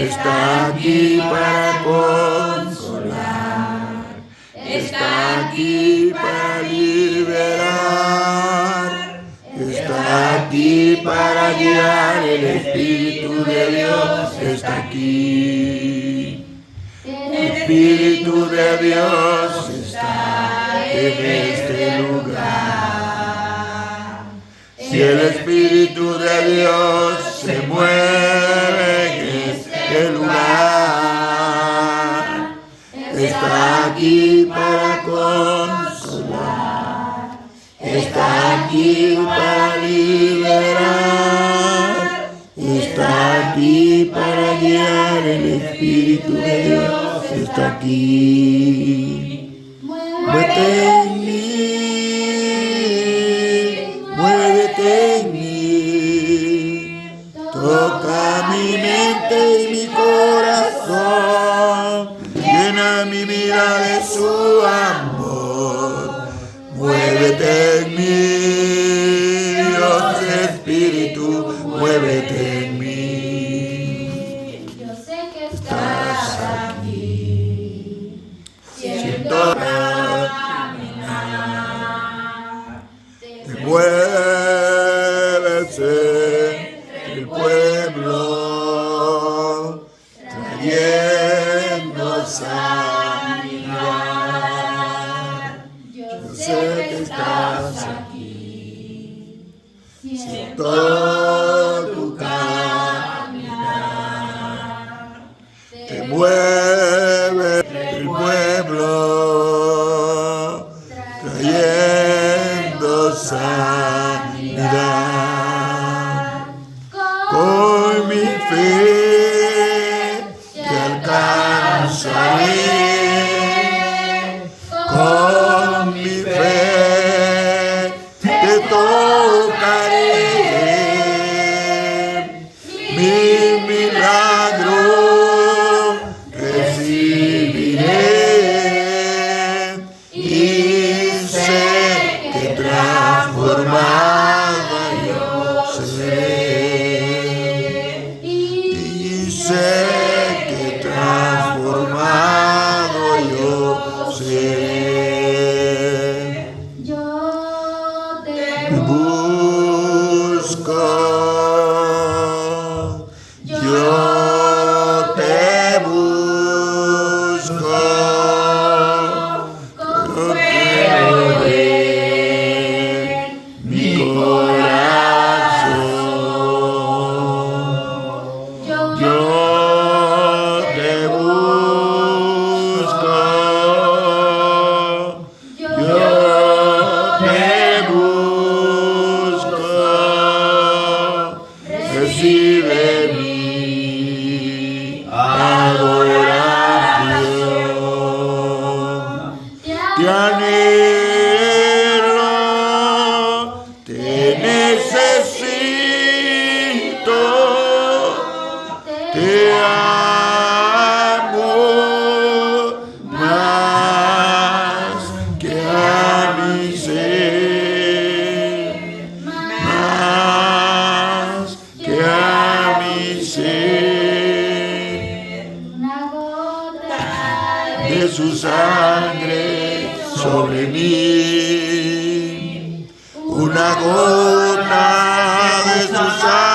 está aquí para consolar, está aquí para liberar, está aquí para guiar. El Espíritu de Dios está aquí. El Espíritu de Dios está en este lugar. Si el Espíritu de Dios se mueve en este lugar, está aquí para consolar, está aquí para liberar, está aquí para guiar. El Espíritu de Dios está aquí. Muévete en mí, muévete en mí, toca mi mente y mi corazón, llena mi vida de su amor. Muévete en mí, Dios Espíritu, muévete en mí. Yo sé que estás aquí, Siento caminar, muévese el pueblo, trayendo sanidad. Yo sé que estás aquí, Siento tu caminar, te mueve el pueblo, trayendo sanidad. Con mi fe te alcanzaré, con mi fe te tocaré, mi milagro recibiré y sé que transformada yo seré, y sé que transformado yo seré. yo te Busco, yo te busco, yo quiero ver mi corazón. Yo te busco, yo te busco, recibe mi adoración. Te anhelo, te necesito, te amo más que a mi ser, más que a mi ser. una gota De su sangre sobre mí, una gota de su sangre